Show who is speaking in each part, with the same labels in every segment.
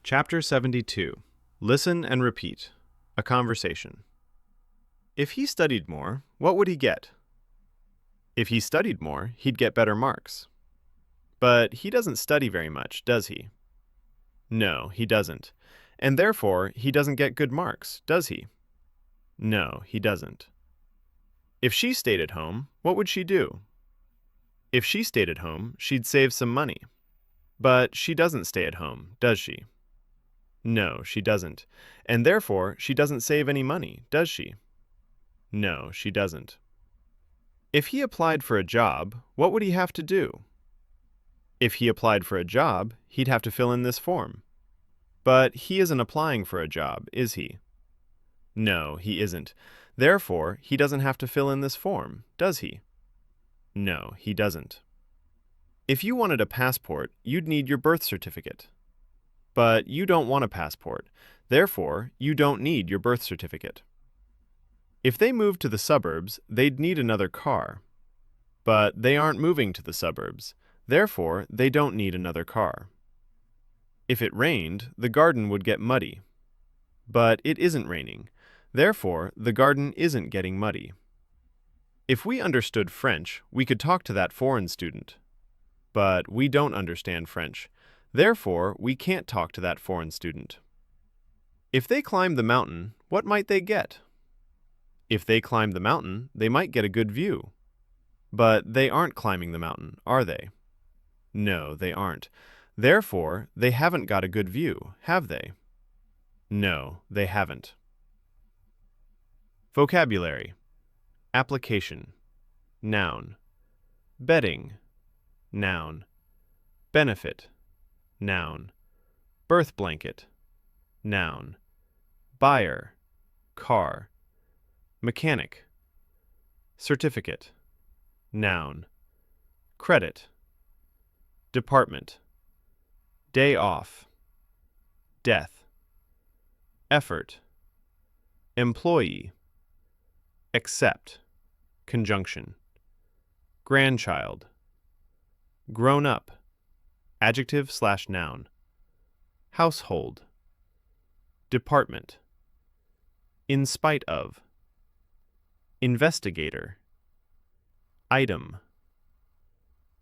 Speaker 1: Chapter 72. Listen and repeat. A conversation. If he studied more, what would he get? If he studied more, he'd get better marks. But he doesn't study very much, does he? No, he doesn't. And therefore, he doesn't get good marks, does he? No, he doesn't. If she stayed at home, what would she do? If she stayed at home, she'd save some money. But she doesn't stay at home, does she? No, she doesn't. And therefore, she doesn't save any money, does she? No, she doesn't. If he applied for a job, what would he have to do? If he applied for a job, he'd have to fill in this form. But he isn't applying for a job, is he? No, he isn't. Therefore, he doesn't have to fill in this form, does he? No, he doesn't. If you wanted a passport, you'd need your birth certificate. But you don't want a passport. Therefore, you don't need your birth certificate. If they moved to the suburbs, they'd need another car. But they aren't moving to the suburbs. Therefore, they don't need another car. If it rained, the garden would get muddy. But it isn't raining. Therefore, the garden isn't getting muddy. If we understood French, we could talk to that foreign student. But we don't understand French. Therefore, we can't talk to that foreign student. If they climbed the mountain, what might they get? If they climbed the mountain, they might get a good view. But they aren't climbing the mountain, are they? No, they aren't. Therefore, they haven't got a good view, have they? No, they haven't. Vocabulary. Application. Noun. Bedding. Noun. Benefit. Noun. Birth blanket. Noun. Buyer. Car. Mechanic. Certificate. Noun. Credit. Department. Day off. Death. Effort. Employee. Accept. Conjunction. Grandchild. Grown up. Adjective/noun. Household. Department. In spite of. Investigator. Item.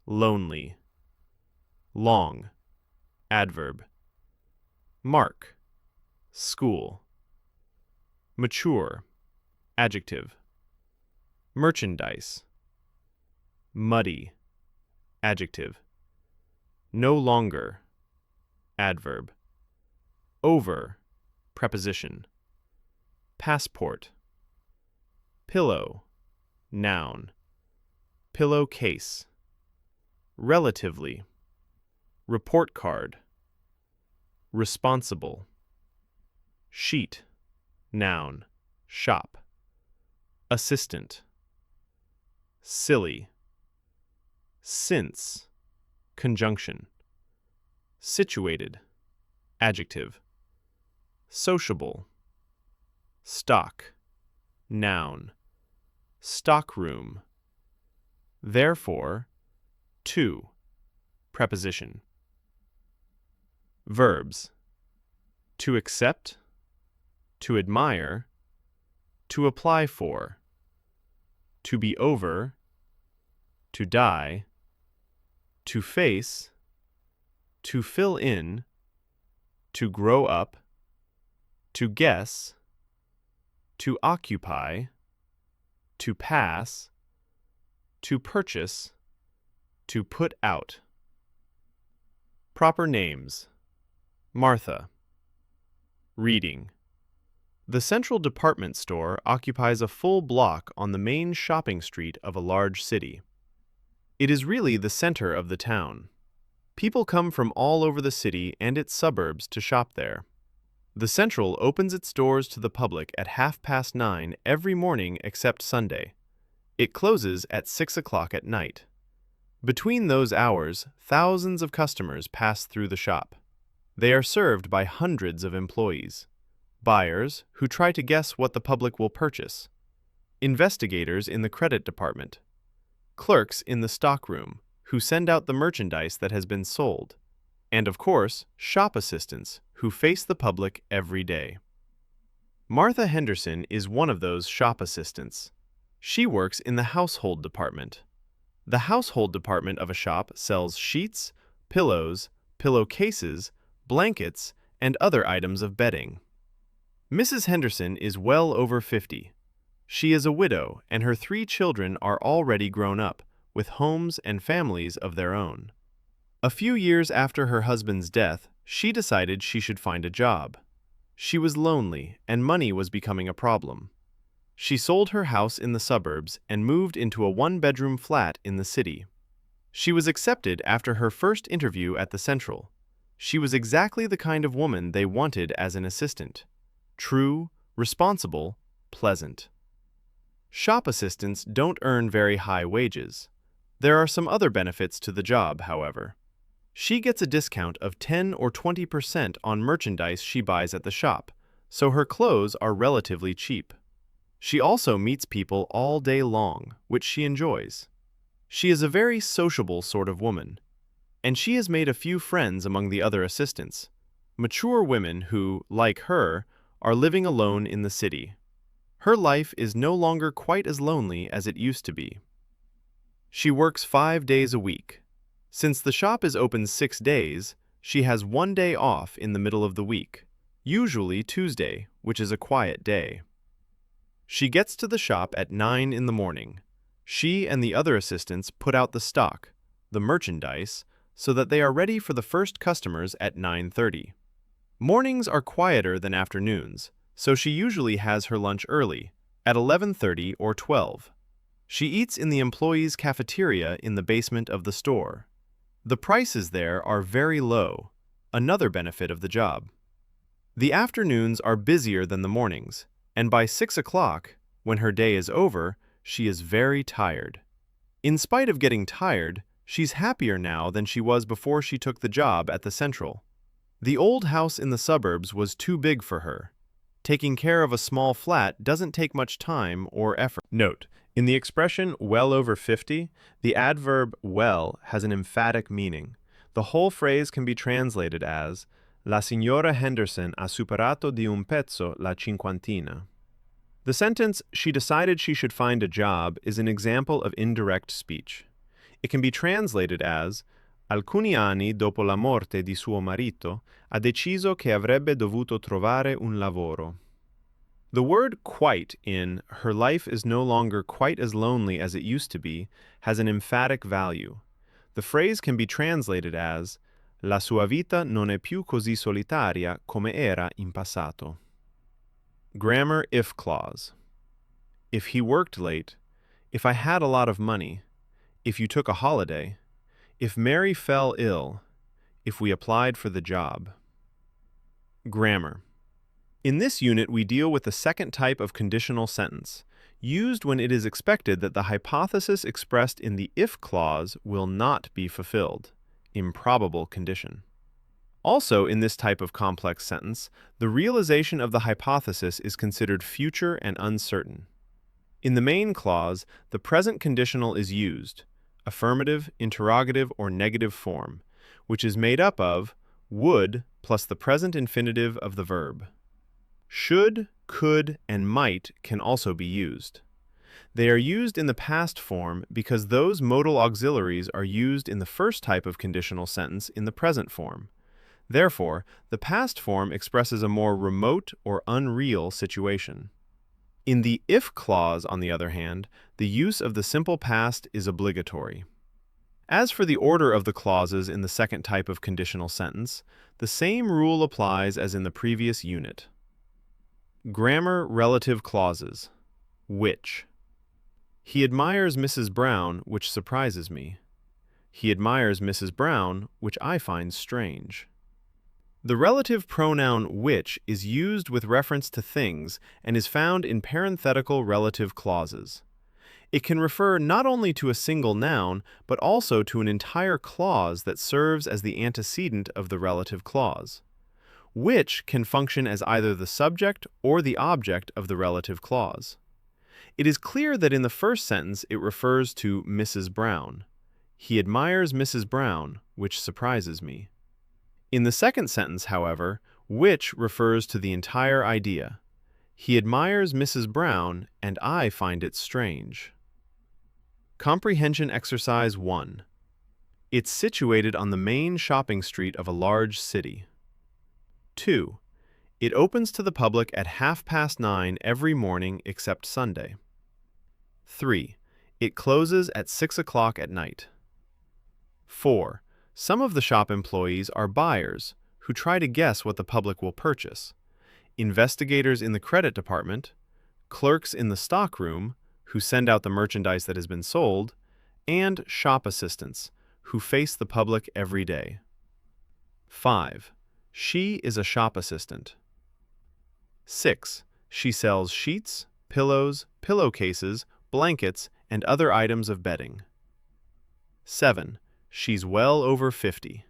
Speaker 1: Lonely. Long. Adverb. Mark. School. Mature. Adjective. Merchandise. Muddy. Adjective. No longer. Adverb. Over. Preposition. Passport. Pillow. Noun. Pillowcase. Relatively. Report card. Responsible. Sheet. Noun. Shop. Assistant. Silly. Since. Conjunction. Situated. Adjective. Sociable. Stock. Noun. Stockroom. Therefore. To. Preposition. Verbs. To accept. To admire. To apply for. To be over. To die. To face. To fill in. To grow up. To guess. To occupy. To pass. To purchase. To put out. Proper names. Martha. Reading. The central department store occupies a full block on the main shopping street of a large city. It is really the center of the town. People come from all over the city and its suburbs to shop there. The Central opens its doors to the public at 9:30 every morning except Sunday. It closes at 6 o'clock at night. Between those hours, thousands of customers pass through the shop. They are served by hundreds of employees. Buyers, who try to guess what the public will purchase. Investigators in the credit department. Clerks in the stockroom, who send out the merchandise that has been sold. And of course, shop assistants, who face the public every day. Martha Henderson is one of those shop assistants. She works in the household department. The household department of a shop sells sheets, pillows, pillowcases, blankets, and other items of bedding. Mrs. Henderson is well over 50. She is a widow, and her 3 children are already grown up, with homes and families of their own. A few years after her husband's death, she decided she should find a job. She was lonely, and money was becoming a problem. She sold her house in the suburbs and moved into a 1-bedroom flat in the city. She was accepted after her first interview at the Central. She was exactly the kind of woman they wanted as an assistant. True, responsible, pleasant. Shop assistants don't earn very high wages. There are some other benefits to the job, however. She gets a discount of 10 or 20% on merchandise she buys at the shop, so her clothes are relatively cheap. She also meets people all day long, which she enjoys. She is a very sociable sort of woman, and she has made a few friends among the other assistants, mature women who, like her, are living alone in the city. Her life is no longer quite as lonely as it used to be. She works 5 days a week. Since the shop is open 6 days, she has 1 day off in the middle of the week, usually Tuesday, which is a quiet day. She gets to the shop at 9 in the morning. She and the other assistants put out the stock, the merchandise, so that they are ready for the first customers at 9:30. Mornings are quieter than afternoons, so she usually has her lunch early, at 11:30 or 12. She eats in the employees' cafeteria in the basement of the store. The prices there are very low, another benefit of the job. The afternoons are busier than the mornings, and by 6 o'clock, when her day is over, she is very tired. In spite of getting tired, she's happier now than she was before she took the job at the Central. The old house in the suburbs was too big for her. Taking care of a small flat doesn't take much time or effort. Note: in the expression well over 50, the adverb well has an emphatic meaning. The whole phrase can be translated as La signora Henderson ha superato di un pezzo la cinquantina. The sentence, she decided she should find a job, is an example of indirect speech. It can be translated as Alcuni anni dopo la morte di suo marito, ha deciso che avrebbe dovuto trovare un lavoro. The word quite in her life is no longer quite as lonely as it used to be has an emphatic value. The phrase can be translated as La sua vita non è più così solitaria come era in passato. Grammar if clause. If he worked late, if I had a lot of money, if you took a holiday, if Mary fell ill, if we applied for the job. Grammar. In this unit, we deal with the second type of conditional sentence, used when it is expected that the hypothesis expressed in the if clause will not be fulfilled. Improbable condition. Also, in this type of complex sentence, the realization of the hypothesis is considered future and uncertain. In the main clause, the present conditional is used, affirmative, interrogative, or negative form, which is made up of would plus the present infinitive of the verb. Should, could, and might can also be used. They are used in the past form because those modal auxiliaries are used in the first type of conditional sentence in the present form. Therefore, the past form expresses a more remote or unreal situation. In the if clause, on the other hand, the use of the simple past is obligatory. As for the order of the clauses in the second type of conditional sentence, the same rule applies as in the previous unit. Grammar relative clauses. Which. He admires Mrs. Brown, which surprises me. He admires Mrs. Brown, which I find strange. The relative pronoun which is used with reference to things and is found in parenthetical relative clauses. It can refer not only to a single noun, but also to an entire clause that serves as the antecedent of the relative clause. Which can function as either the subject or the object of the relative clause. It is clear that in the first sentence it refers to Mrs. Brown. He admires Mrs. Brown, which surprises me. In the second sentence, however, which refers to the entire idea. He admires Mrs. Brown, and I find it strange. Comprehension Exercise 1. It's situated on the main shopping street of a large city. 2. It opens to the public at 9:30 every morning except Sunday. 3. It closes at 6 o'clock at night. 4. Some of the shop employees are buyers who try to guess what the public will purchase, investigators in the credit department, clerks in the stockroom who send out the merchandise that has been sold, and shop assistants who face the public every day. 5. She is a shop assistant. 6. She sells sheets, pillows, pillowcases, blankets, and other items of bedding. 7. She's well over 50.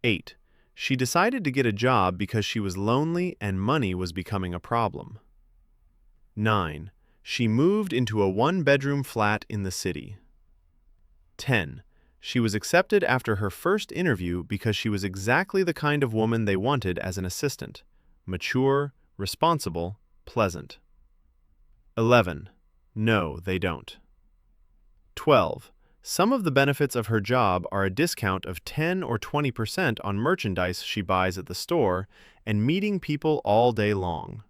Speaker 1: 8. She decided to get a job because she was lonely and money was becoming a problem. 9. She moved into a one-bedroom flat in the city. 10. She was accepted after her first interview because she was exactly the kind of woman they wanted as an assistant: mature, responsible, pleasant. 11. No, they don't. 12. Some of the benefits of her job are a discount of 10 or 20% on merchandise she buys at the store and meeting people all day long.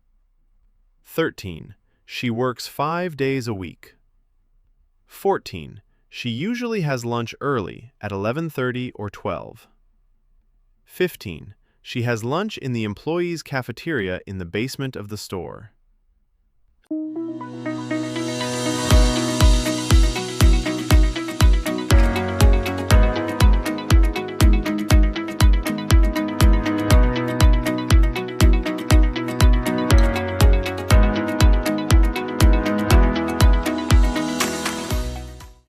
Speaker 1: 13. She works 5 days a week. 14. She usually has lunch early at 11:30 or 12. 15. She has lunch in the employees' cafeteria in the basement of the store.